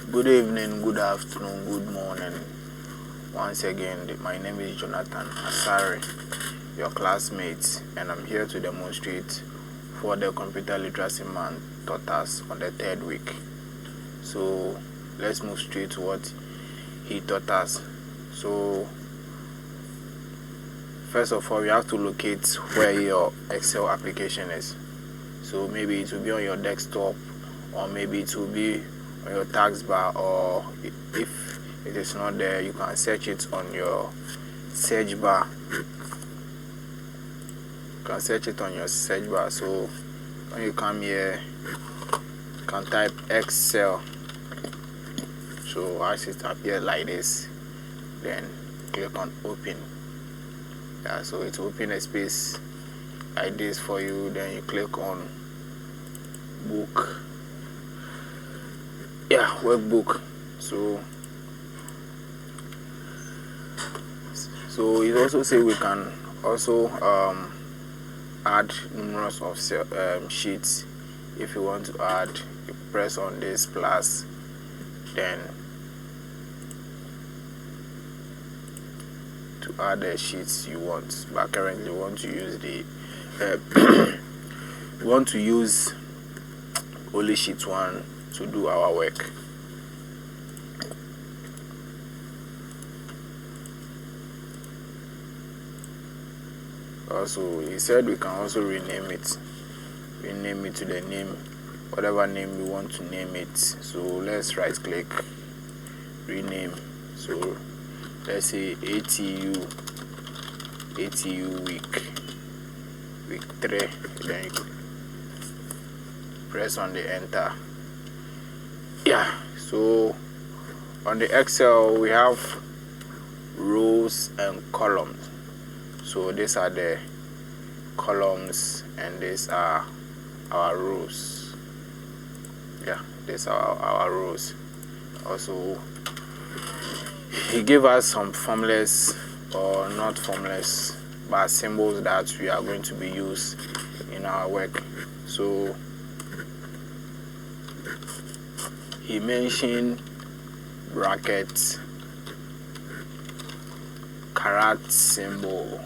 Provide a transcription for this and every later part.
Good evening, good afternoon, good morning. Once again, my name is Jonathan Asare, your classmate, and I'm here to demonstrate what the computer literacy man taught us on the third week. So let's move straight to what he taught us. So first of all, you have to locate where your Excel application is. So maybe it will be on your desktop, or maybe it will be on your taskbar, or if it is not there, you can search it on your search bar. You can search it on your search bar. So when you come here, you can type Excel. So as it appears like this, then click on open. Yeah, so it will open a space like this for you. Then you click on book. Yeah, workbook. So it also say we can also add numerous of sheets. If you want to add, you press on this plus, then to add the sheets you want. But currently we want to use the we want to use only sheet 1 to do our work. Also, he said we can also rename it to the name, whatever name we want to name it. So let's right click, rename. So let's say ATU week 3. Then you press on the enter. Yeah, so on the Excel we have rows and columns. So these are the columns and these are our rows. Yeah, these are our rows. Also, he gave us some formulas, or not formulas, but symbols that we are going to be used in our work. So he mentioned brackets, carat symbol,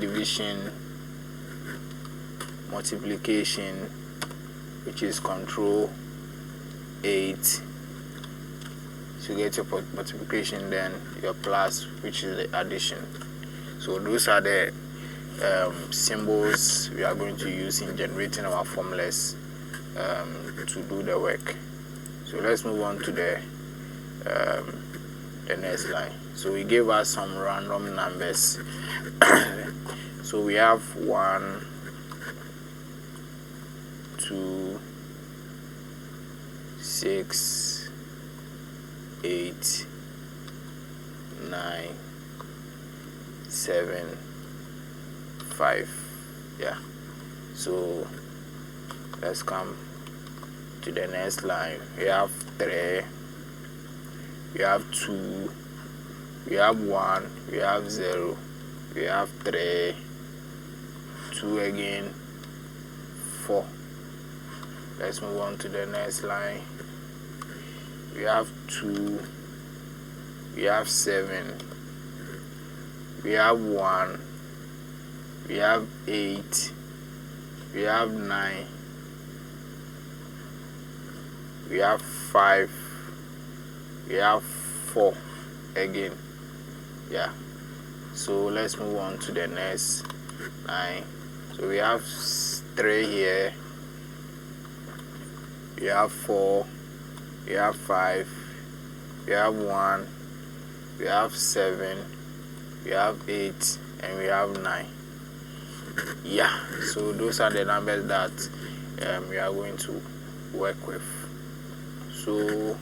division, multiplication, which is control 8 to get your multiplication, then your plus, which is the addition. So those are the symbols we are going to use in generating our formulas to do the work. So let's move on to the next line. So he gave us some random numbers. So we have 1, 2, 6, 8, 9, 7, 5. Yeah. So let's come to the next line. We have 3, we have 2, we have 1, we have 0, we have 3, 2 again, 4. Let's move on to the next line. We have 2, we have 7, we have 1, we have 8, we have 9, we have 5, we have 4 again. Yeah, so let's move on to the next line. So we have 3 here, we have 4, we have 5, we have 1, we have 7, we have 8, and we have 9. Yeah, so those are the numbers that we are going to work with. So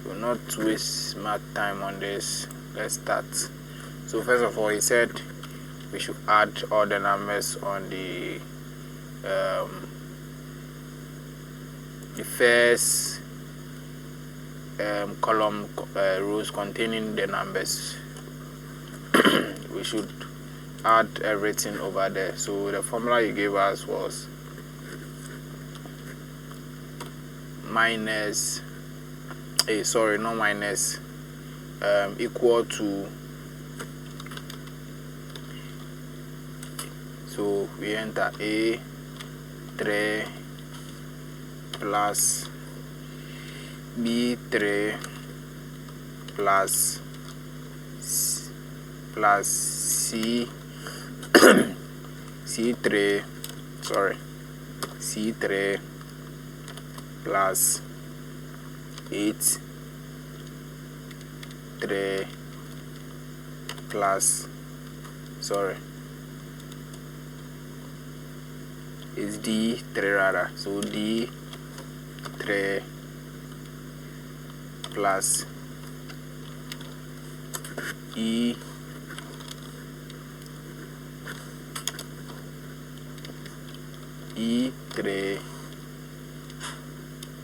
we'll not waste much time on this. Let's start. So first of all, he said we should add all the numbers on the first column, rows containing the numbers. We should add everything over there. So the formula he gave us was minus sorry, not minus, equal to, so we enter A3 plus B3 plus C C3, sorry, C3 plus 8 3 plus, sorry, it's D3 rather, so D3 plus E3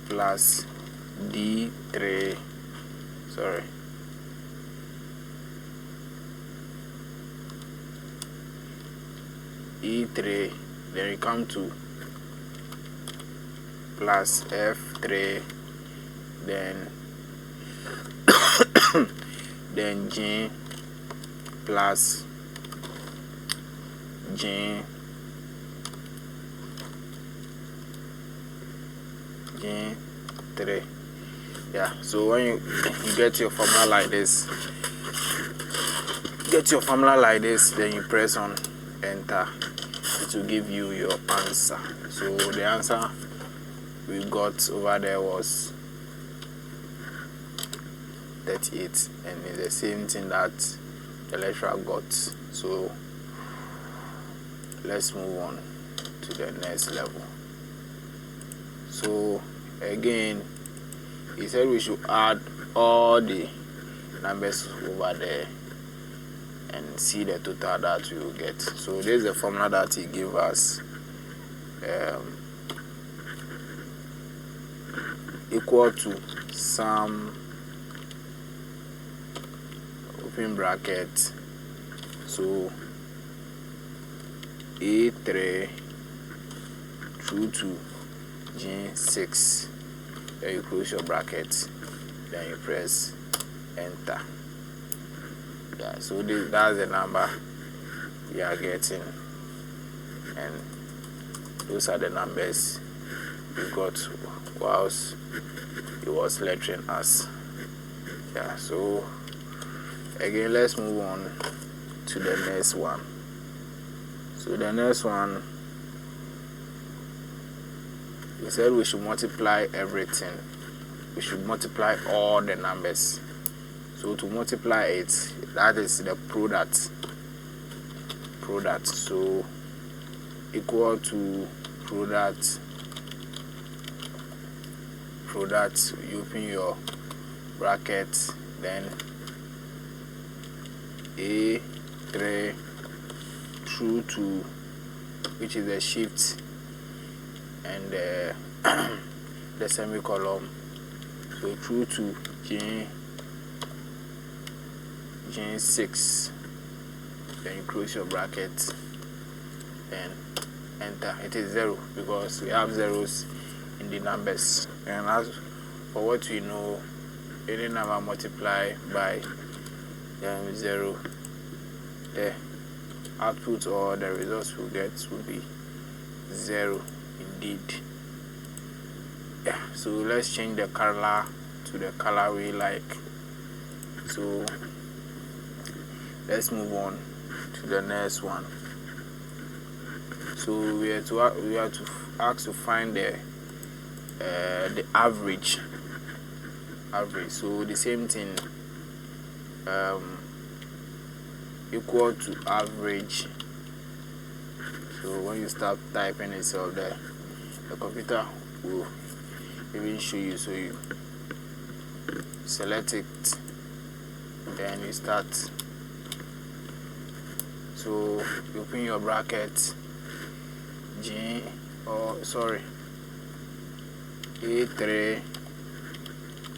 plus D3, sorry, E3, then you come to plus F3, then then G plus G3, yeah. So when you get your formula like this, then you press on enter. It will give you your answer. So the answer we got over there was 38, and it's the same thing that the lecturer got. So let's move on to the next level. So again, he said we should add all the numbers over there and see the total that we will get. So this is the formula that he gave us, equal to sum, open bracket, so A3 through to G6, then you close your bracket, then you press enter. Yeah, so that's the number we are getting, and those are the numbers we got whilst he was lecturing us. Yeah, so again, let's move on to the next one. So the next one, he said we should multiply everything. We should multiply all the numbers. So to multiply it, that is the product. So equal to product, you open your bracket, then A3 through to, which is the shift, and the semicolon, so through to G6, then you close your bracket and enter. It is 0 because we have zeros in the numbers, and as for what we know, any number multiplied by 0, the output or the results we'll get will be 0 indeed. Yeah, so let's change the color to the color we like. So let's move on to the next one. So we have to ask to find the average. So the same thing, equal to average. So when you start typing itself there, the computer will even show you. So you select it, then you start. So you open your bracket, A3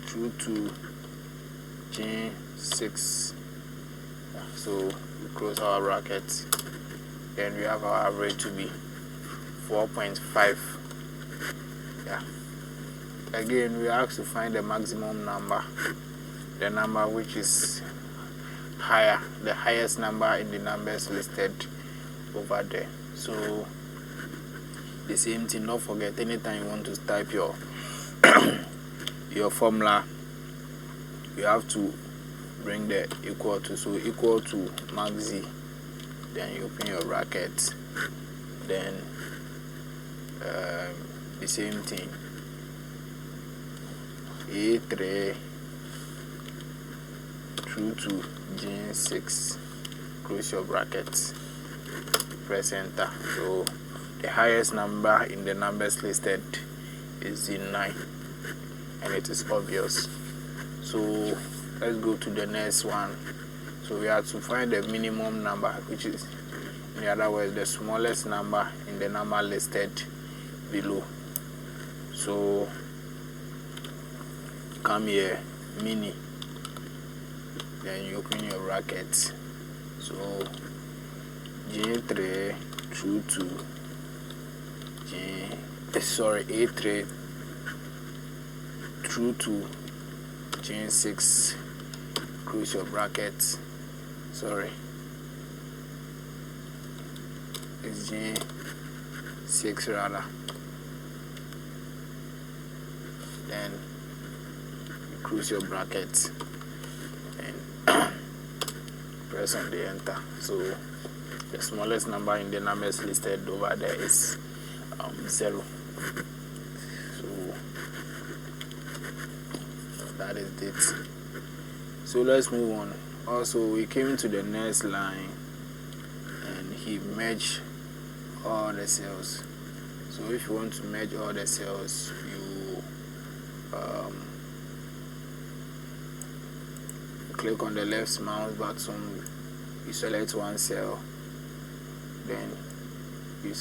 through to G6. So we close our bracket, then we have our average to be 4.5. Yeah, again we ask to find the maximum number, the number which is higher, the highest number in the numbers listed over there. So the same thing, don't forget, anytime you want to type your your formula, you have to bring the equal to, so equal to maxi, then you open your bracket, then the same thing, A3 through to G6, close your bracket, press enter. So the highest number in the numbers listed is Z9, and it is obvious. So let's go to the next one. So we have to find the minimum number, which is, in other words, the smallest number in the number listed below. So come here, mini, then you open your bracket. So G3 through to A3 through to G6, close your bracket. It's G6 rather. Then close your bracket and press on the enter. So the smallest number in the numbers listed over there is 0. So that is it. So let's move on. Also, we came to the next line and he merged all the cells. So if you want to merge all the cells, you click on the left mouse button, you select one cell, then you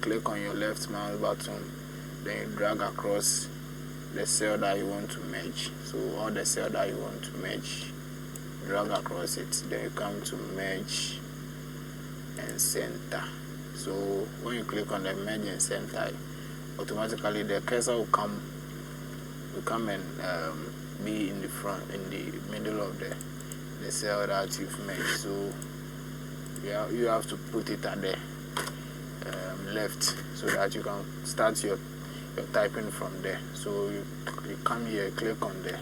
click on your left mouse button, then you drag across the cell that you want to merge. So all the cell that you want to merge, drag across it, then you come to merge and center. So when you click on the merge and center, automatically the cursor will come and be in the front, in the middle of the cell that you've merged. So you have to put it at the left so that you can start your typing from there. So you come here, click on the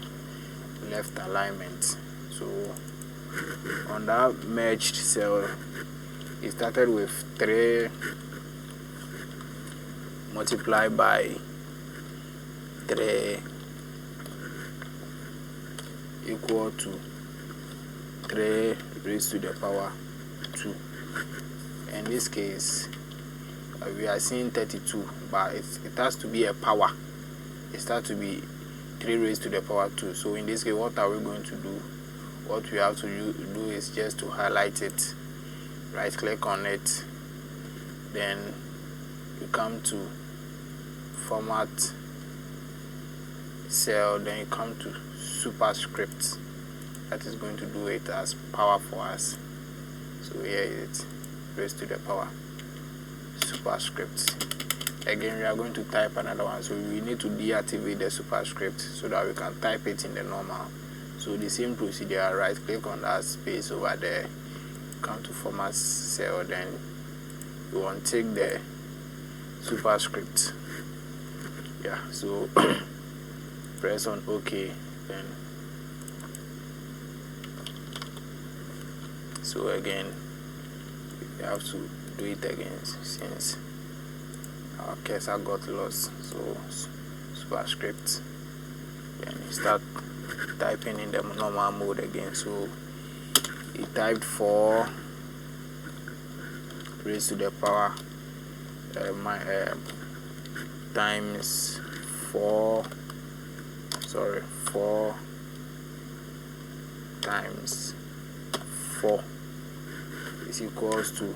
left alignment. So on that merged cell, it started with 3 multiplied by 3 equal to 3 raised to the power 2. In this case, we are seeing 32, but it has to be a power. It has to be 3 raised to the power 2. So in this case, what are we going to do? What we have to do is just to highlight it, right click on it, then you come to format cell, then you come to superscript. That is going to do it as power for us. So here is it, raised to the power superscript. Again, we are going to type another one, so we need to deactivate the superscript so that we can type it in the normal. So the same procedure, right click on that space over there, come to format cell, then you want to take the superscript. Yeah, so press on OK, then so again you have to do it again since our cursor got lost. So superscript, then you start typing in the normal mode again. So he typed 4 raised to the power times 4 times 4 is equals to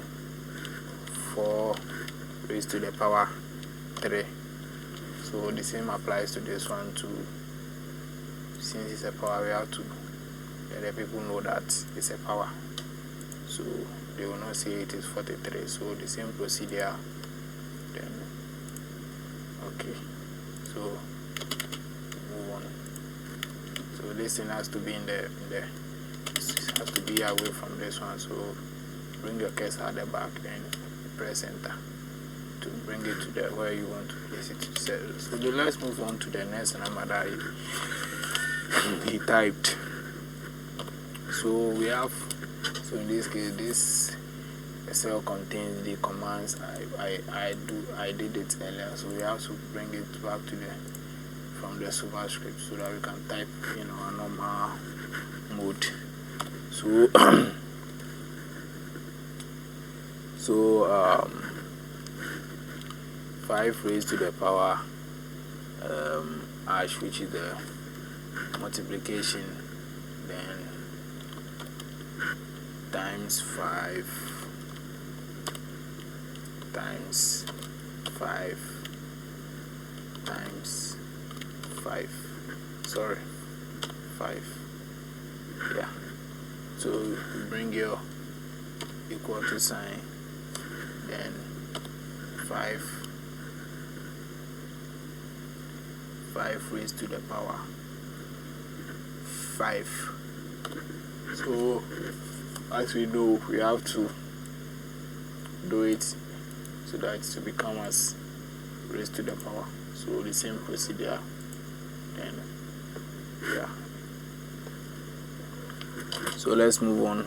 4 raised to the power 3. So the same applies to this one too. Since it's a power, we have to let the people know that it's a power, so they will not say it is 43. So the same procedure, then okay, so this thing has to be in the it has to be away from this one. So bring your cursor at the back, then press enter to bring it to the where you want to place it. So let's move on to the next number that he typed. So we have, so in this case, this Excel contains the commands I did it earlier. So we have to bring it back to from the superscript so that we can type in our normal mode. So 5 raised to the power hash, which is the multiplication, then times 5 times 5 times 5, sorry, 5, yeah. So bring your equal to sign, then 5 raised to the power 5. So as we know, we have to do it so that it to become as raised to the power. So the same procedure, and yeah. So let's move on.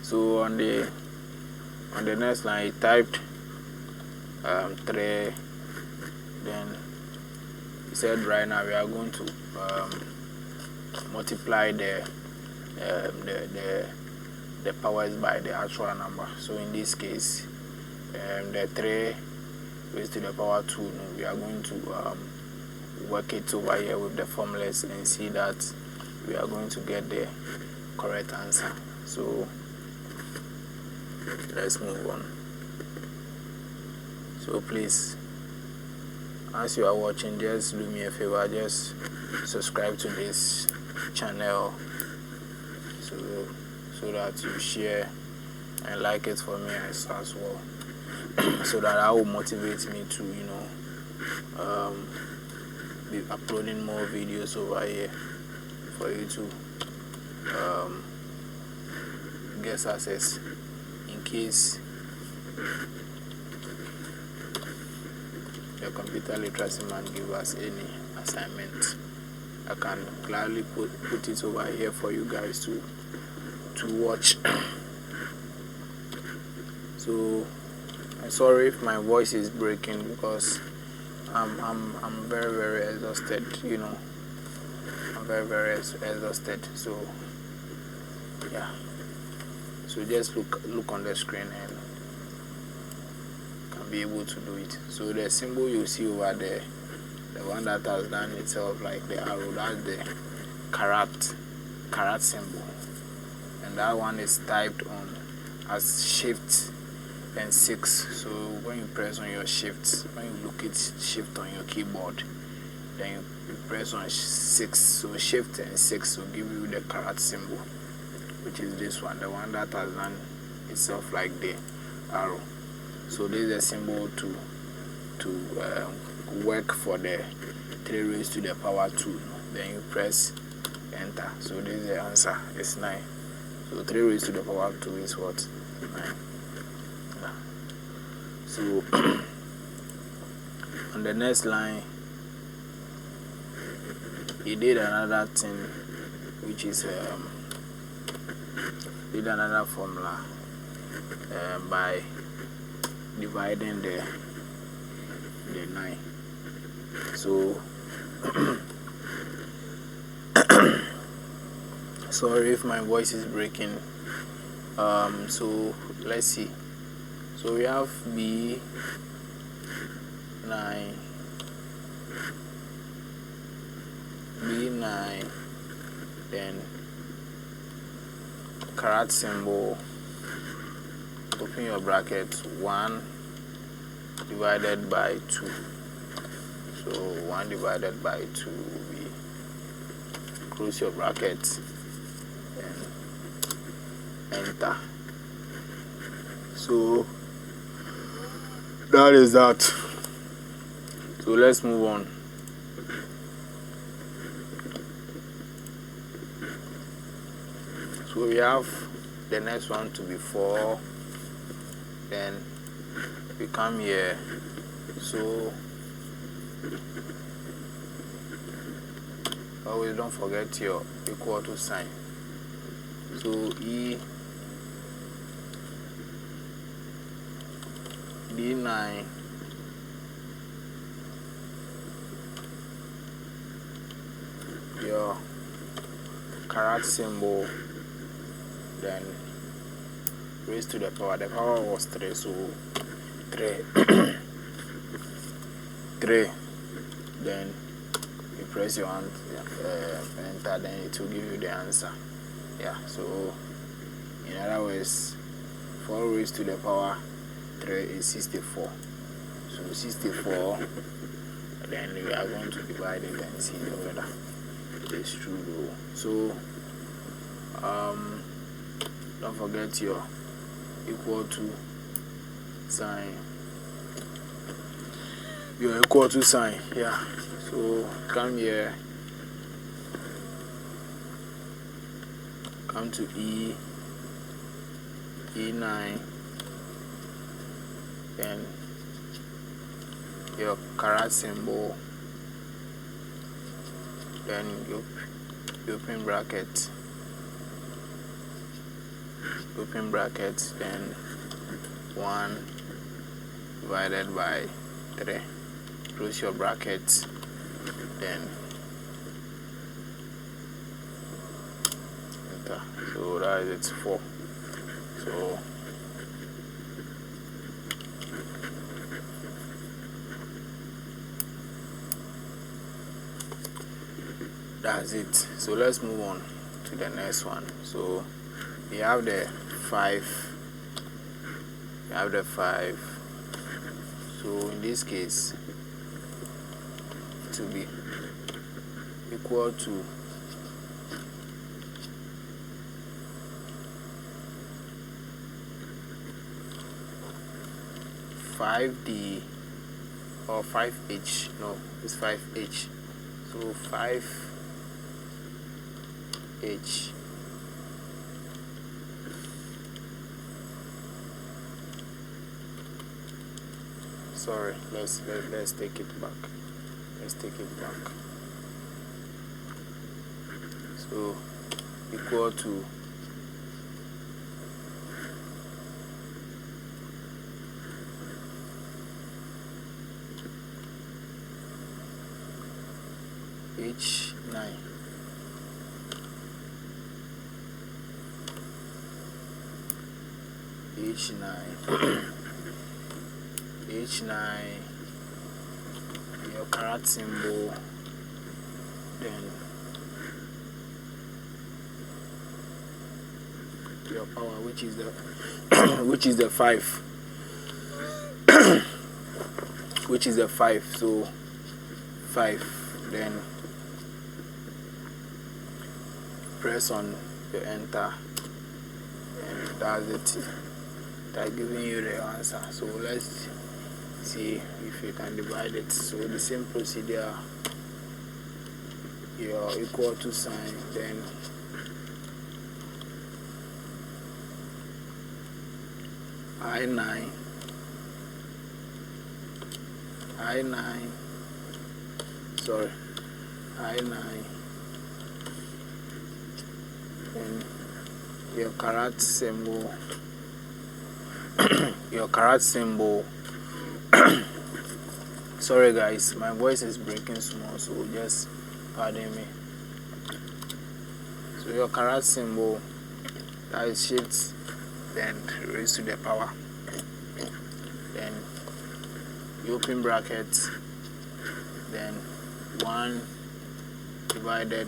So on the next line, he typed 3. Then he said, right now we are going to multiply the powers by the actual number. So in this case, the 3 raised to the power 2, we are going to work it over here with the formulas and see that we are going to get the correct answer. So let's move on. So please, as you are watching, just do me a favor, just subscribe to this channel so that you share and like it for me as well, so that I will motivate me to be uploading more videos over here for you to get access in case the computer literacy man give us any assignment. I can gladly put it over here for you guys to watch. So I'm sorry if my voice is breaking because I'm very exhausted, I'm very exhausted. So yeah, so just look on the screen and can be able to do it. So the symbol you see over there, the one that has done itself like the arrow, that's the carat symbol, and that one is typed on as shift and 6. So when you press on your shift, when you look at shift on your keyboard, then you press on 6. So shift and 6 will give you the carat symbol, which is this one, the one that has done itself like the arrow. So this is a symbol to work for the 3 raised to the power 2. Then you press enter. So this is the answer. It's 9. So 3 raised to the power 2 is what? 9. Yeah. So on the next line, he did another thing, which is did another formula by dividing the 9. So sorry if my voice is breaking. So let's see. So we have B9, then carat symbol, open your bracket, 1 divided by 2. So 1 divided by 2 will be, close your bracket and enter. So that is that. So let's move on. So we have the next one to be 4, then we come here, so always don't forget your equal to sign. So D9 your carat symbol, then raised to the power. The power was 3, so 3 3. Then you press your hand, enter, then it will give you the answer. Yeah, so in other words, 4 raised to the power 3 is 64. So 64, then we are going to divide it and see whether it's true though. So don't forget your equal to sign. Your equal to sign, yeah. So come here, come to E9, then your carat symbol, then you open bracket, then 1 divided by 3, close your bracket, then enter. So that is it, 4. So that's it. So let's move on to the next one. So we have the 5. So in this case, to be equal to 5D or 5H. No, it's 5H. So 5H. Sorry, let's take it back. So equal to H9. H9, your carat symbol, then your power, which is the 5, which is the 5. So 5, then press on your enter, and that's it. That's giving you the answer. So let's see if you can divide it. So the same procedure, your equal to sign, then I9, then your carat symbol, sorry guys, my voice is breaking small, so just pardon me. So your carat symbol, that is shift, then raise to the power, then you open bracket, then 1 divided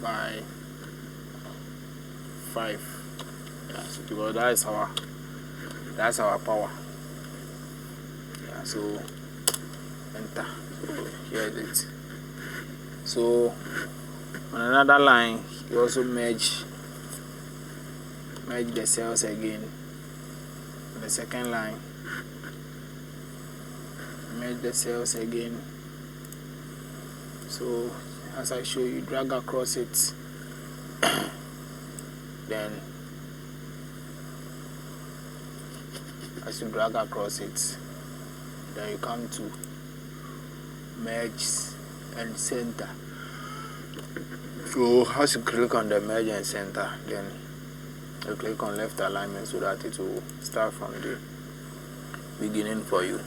by 5. Yeah, so because that's our power. Yeah, so enter. So here is it. So on another line, you also merge the cells again. On the second line, merge the cells again. So as I show you, drag across it then as you drag across it, then you come to merge and center. So as you click on the merge and center, then you click on left alignment so that it will start from the beginning for you.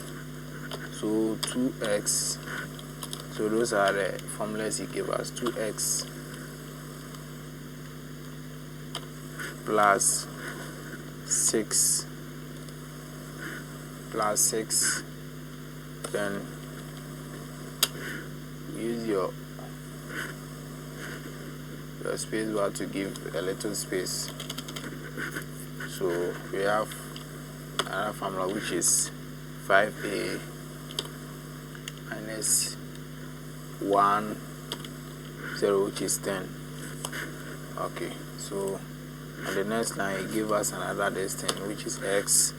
So 2x, so those are the formulas he gave us. 2x plus 6 plus 6, then use your space bar to give a little space. So we have another formula which is 5a minus 1 0, which is 10. Okay, so on the next line he give us another distance which is x,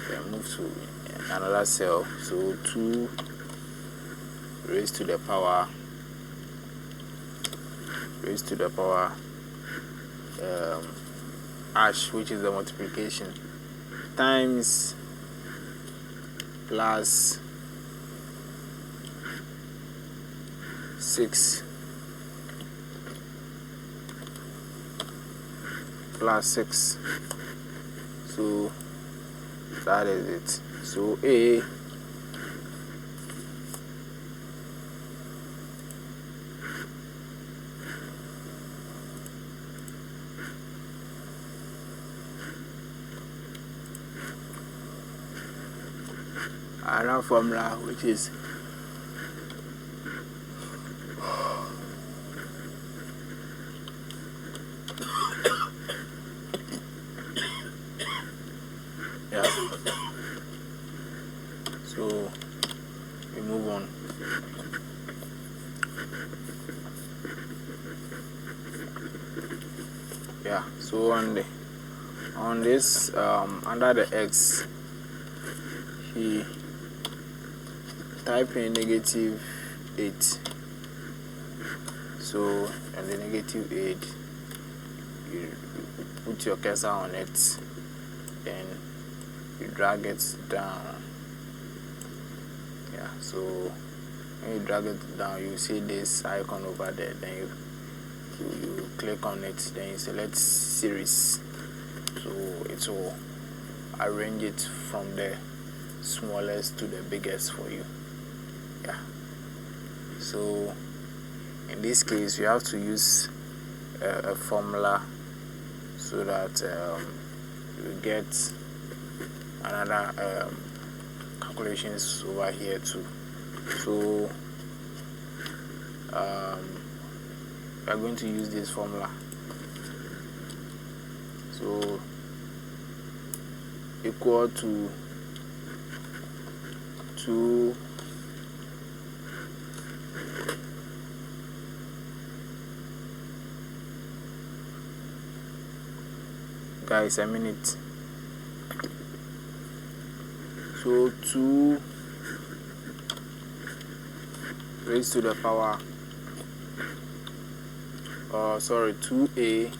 then move to another cell. So 2 raised to the power hash, which is the multiplication, times plus 6 plus 6. So that is it. So a another formula which is so we move on. So on this under the x, he type in -8. So on the -8, you put your cursor on it, then you drag it down. So when you drag it down, you see this icon over there, then you click on it, then you select series, so it will arrange it from the smallest to the biggest for you. So in this case you have to use a formula so that you get another calculations over here too. So we are going to use this formula. So equal to 2 guys, a minute. So 2 raised to the power 2a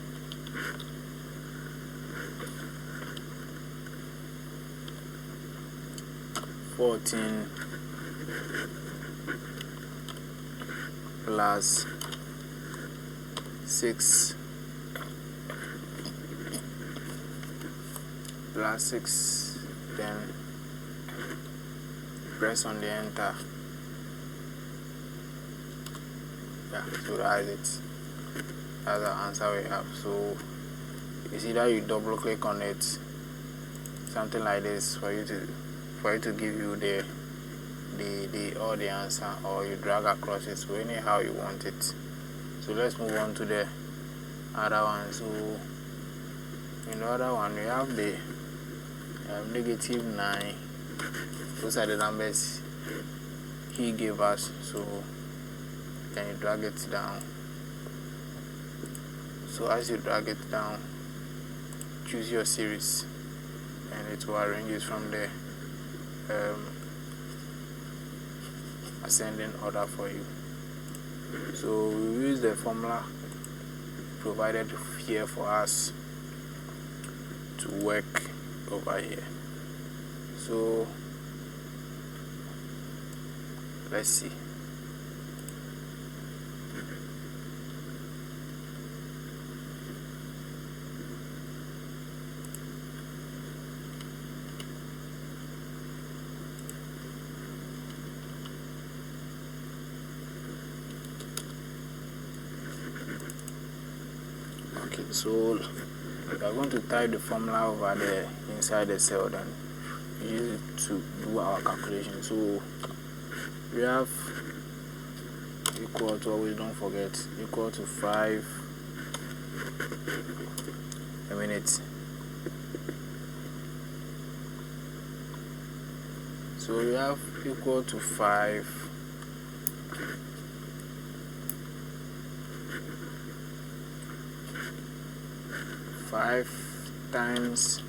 (14) plus 6 plus 6, then press on the enter. So that's it. That's the answer we have. So you see that you double click on it, something like this, for you to give you the answer, or you drag across it, so anyhow you want it. So let's move on to the other one. So in the other one we have the -9. Those are the numbers he gave us. So then you drag it down. So as you drag it down, choose your series, and it will arrange it from the ascending order for you. So we use the formula provided here for us to work over here. So let's see. Okay, so we are going to type the formula over there inside the cell, then we use it to do our calculation. So we have equal to, always don't forget, equal to 5 a minute. So we have equal to 5 times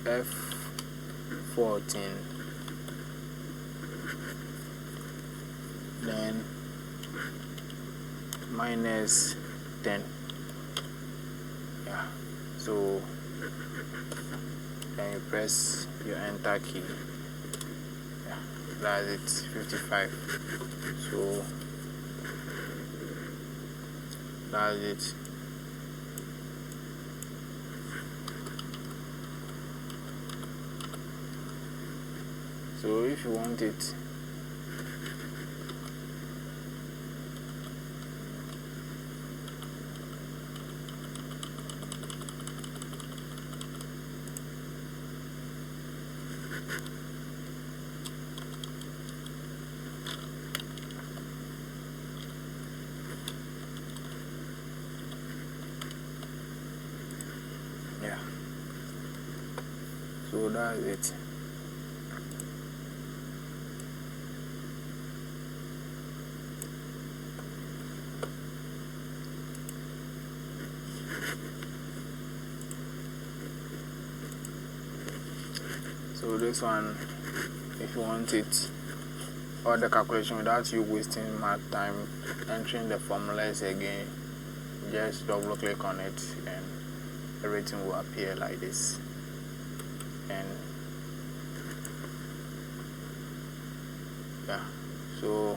F14, then minus 10. Yeah, so then you press your enter key. Yeah, that's it, 55. So that's it. So if you want it, yeah, so that's it. So this one, if you want it, or the calculation without you wasting much time entering the formulas again, just double click on it and everything will appear like this. And yeah, so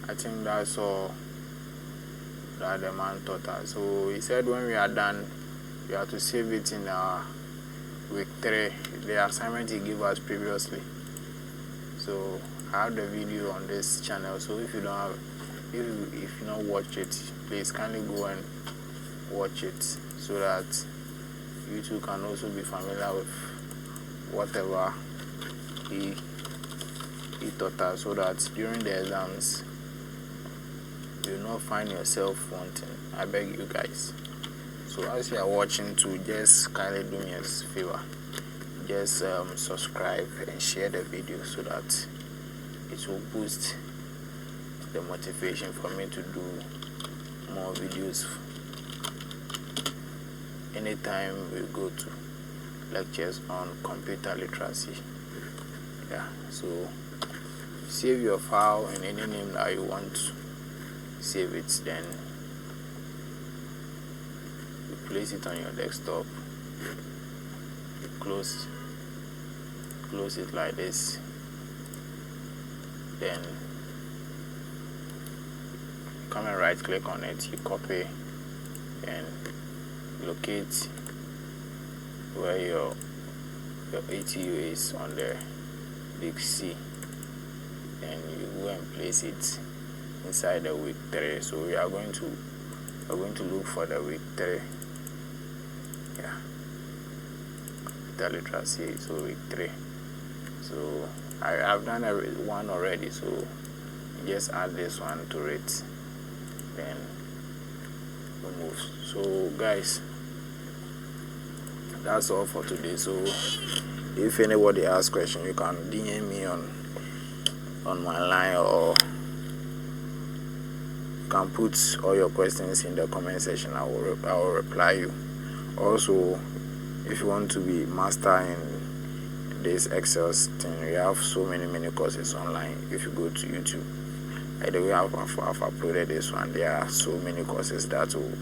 I think that's all that the man taught us. So he said when we are done, we have to save it in our week 3, the assignment he gave us previously. So I have the video on this channel, so if you don't have, if you not watch it, please kindly go and watch it so that you too can also be familiar with whatever he taught us, so that during the exams you will not find yourself wanting. I beg you guys. So as you are watching too, just kindly do me a favor, just subscribe and share the video so that it will boost the motivation for me to do more videos anytime we go to lectures on computer literacy. Yeah, so save your file in any name that you want to save it, then you place it on your desktop, you close it like this, then come and right click on it, you copy and locate where your ATU is on the big C, and you go and place it inside the week 3. So we are going to look for the week 3. Yeah, computer literacy, so week 3. So I've done one already, so just add this one to it, then we move. So guys, that's all for today. So if anybody has question, you can DM me on my line, or you can put all your questions in the comment section. I will reply you. Also, if you want to be master in this Excel thing, we have so many courses online. If you go to YouTube, By the way, I've uploaded this one. There are so many courses that will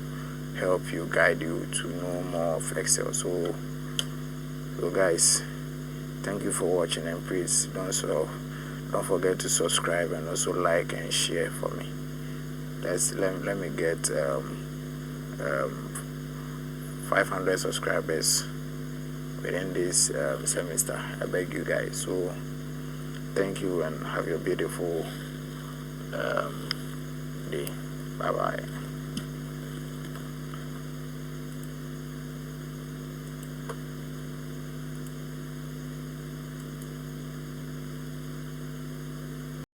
help you, guide you to know more of Excel. So guys, thank you for watching, and please don't forget to subscribe and also like and share for me. Let me get 500 subscribers within this semester. I beg you guys. So thank you and have a beautiful day. Bye bye.